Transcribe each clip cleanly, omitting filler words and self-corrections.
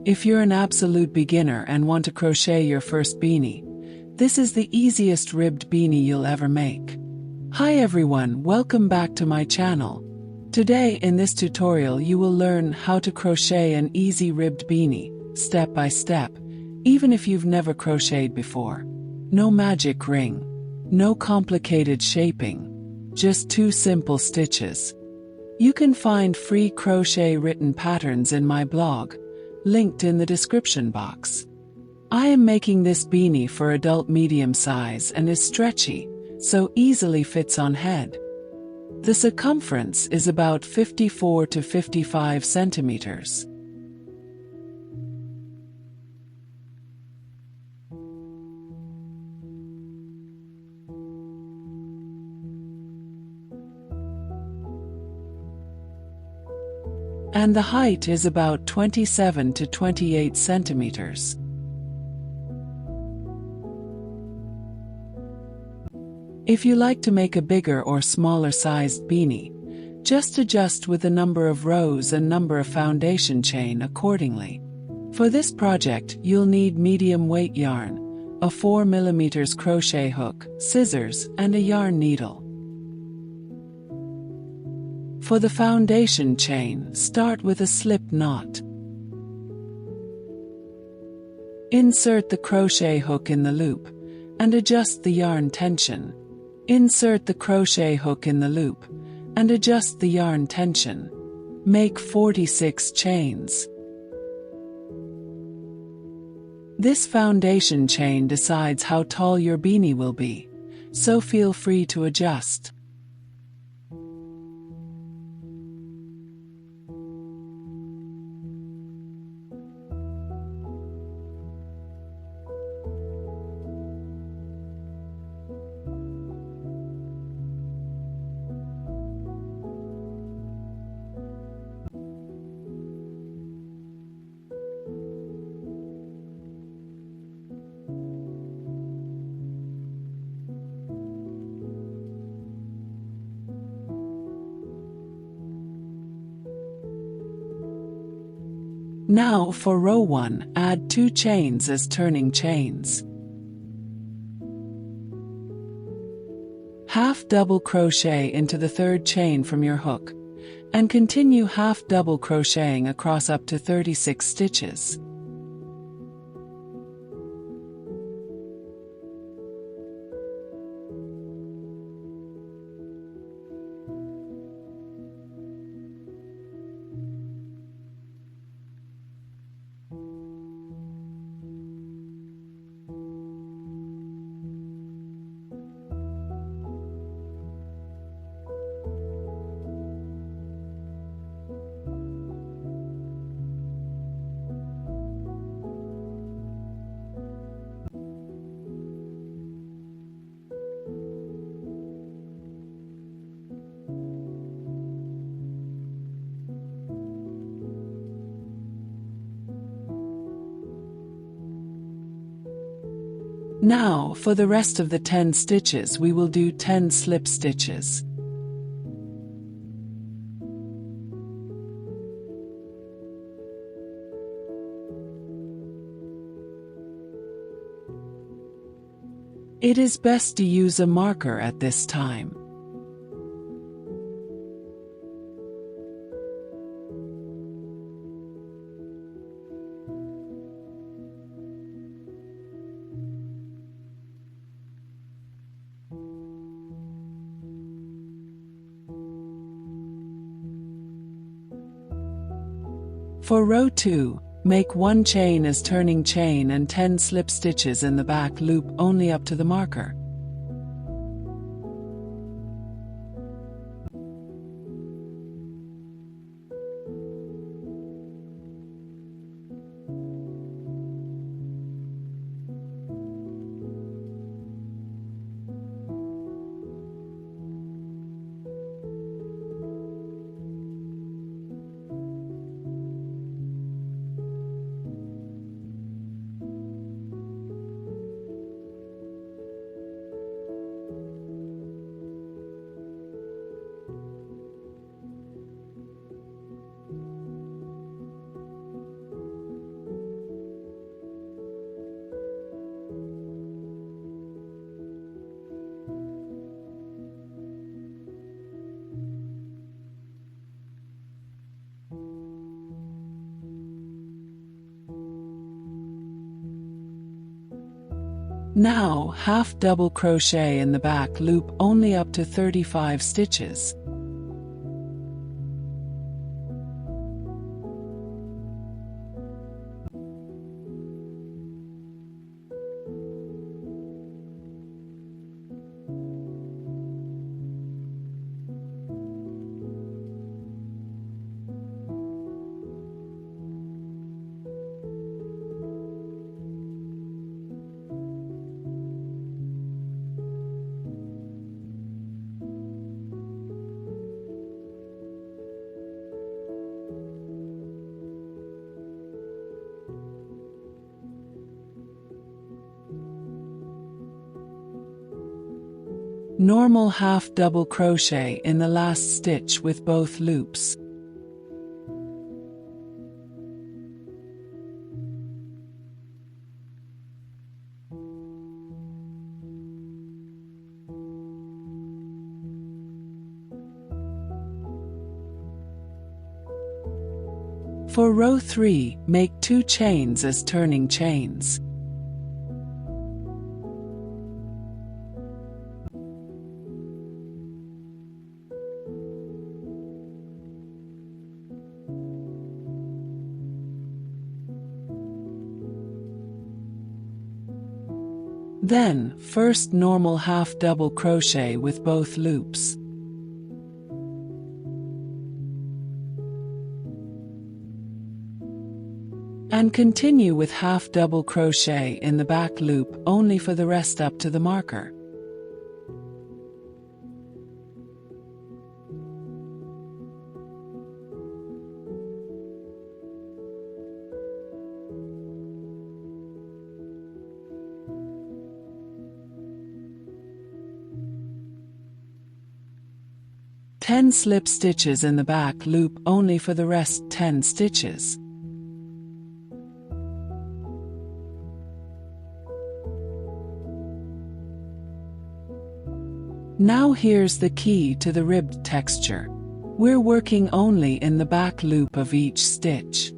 If you're an absolute beginner and want to crochet your first beanie, this is the easiest ribbed beanie you'll ever make. Hi everyone, welcome back to my channel. Today in this tutorial you will learn how to crochet an easy ribbed beanie, step by step, even if you've never crocheted before. No magic ring, no complicated shaping, just 2 simple stitches. You can find free crochet written patterns in my blog, linked in the description box. I am making this beanie for adult medium size and is stretchy, so easily fits on head. The circumference is about 54 to 55 centimeters. And the height is about 27 to 28 centimeters. If you like to make a bigger or smaller sized beanie, just adjust with the number of rows and number of foundation chain accordingly. For this project, you'll need medium weight yarn, a 4 mm crochet hook, scissors, and a yarn needle. For the foundation chain, start with a slip knot. Insert the crochet hook in the loop, and adjust the yarn tension. Insert the crochet hook in the loop, and adjust the yarn tension. Make 46 chains. This foundation chain decides how tall your beanie will be, so feel free to adjust. Now for row 1, add 2 chains as turning chains. Half double crochet into the 3rd chain from your hook, and continue half double crocheting across up to 36 stitches. Now, for the rest of the 10 stitches we will do 10 slip stitches. It is best to use a marker at this time. For row 2, make 1 chain as turning chain and 10 slip stitches in the back loop only up to the marker. Now, half double crochet in the back loop only up to 35 stitches. Normal half double crochet in the last stitch with both loops. For row 3, make 2 chains as turning chains. Then, first normal half double crochet with both loops. And continue with half double crochet in the back loop only for the rest up to the marker. Ten slip stitches in the back loop only for the rest 10 stitches. Now here's the key to the ribbed texture. We're working only in the back loop of each stitch.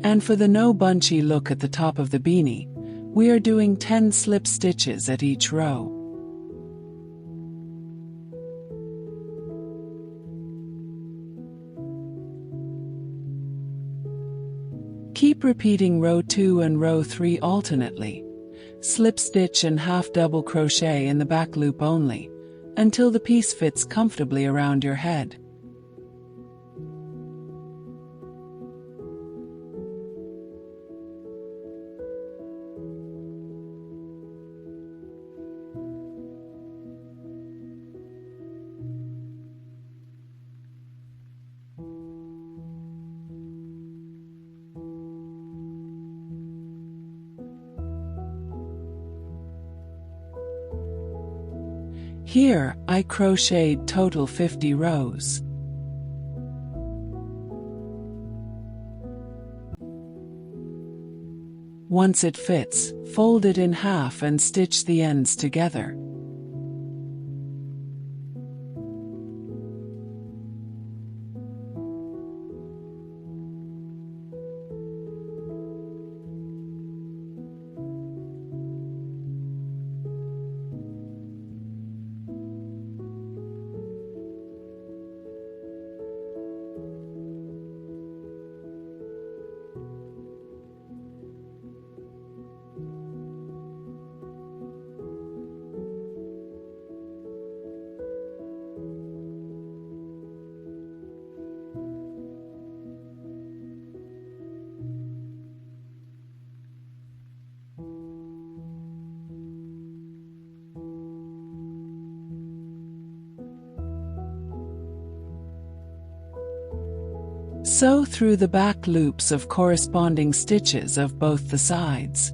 And for the no bunchy look at the top of the beanie, we are doing 10 slip stitches at each row. Keep repeating row 2 and row 3 alternately. Slip stitch and half double crochet in the back loop only, until the piece fits comfortably around your head. Here, I crocheted total 50 rows. Once it fits, fold it in half and stitch the ends together. Sew through the back loops of corresponding stitches of both the sides.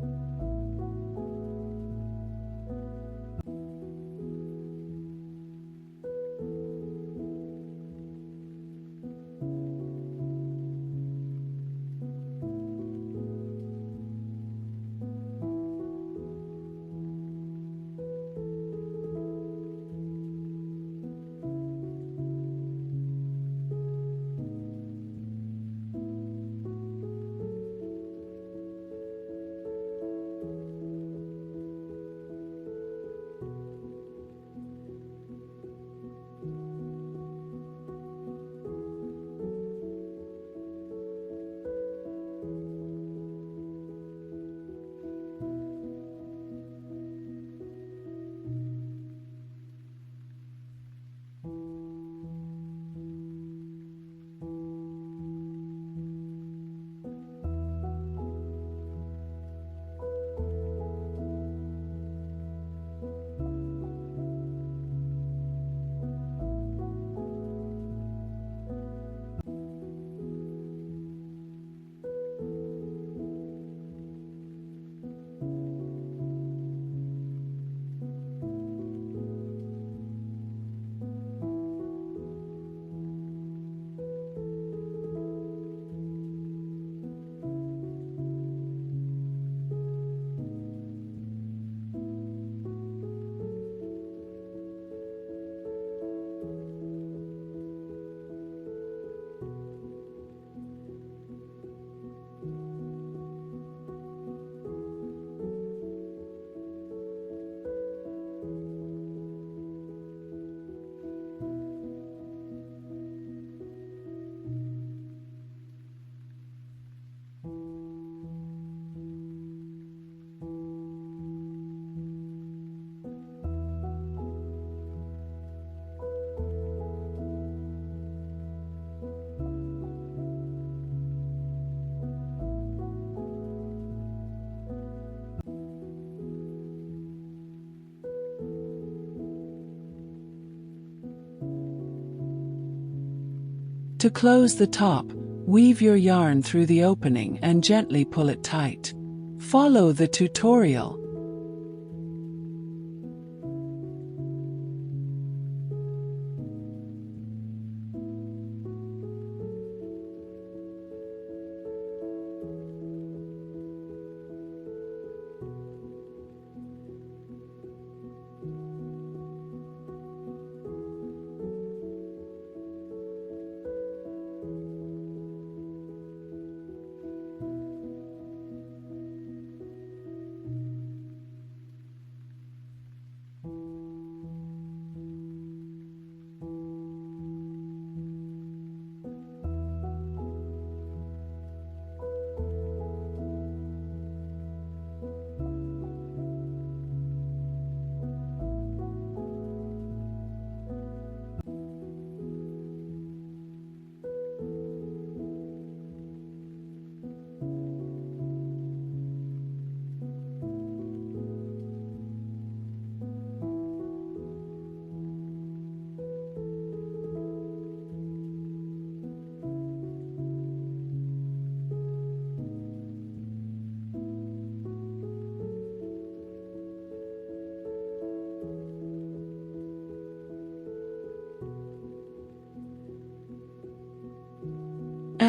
To close the top, weave your yarn through the opening and gently pull it tight. Follow the tutorial.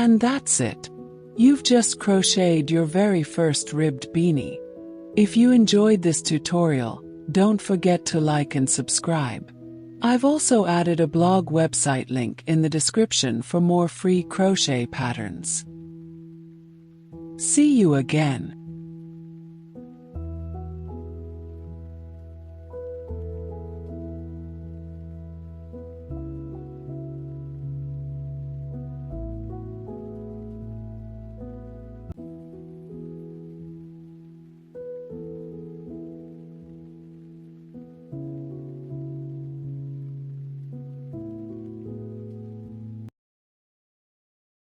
And that's it. You've just crocheted your very first ribbed beanie. If you enjoyed this tutorial, don't forget to like and subscribe. I've also added a blog website link in the description for more free crochet patterns. See you again.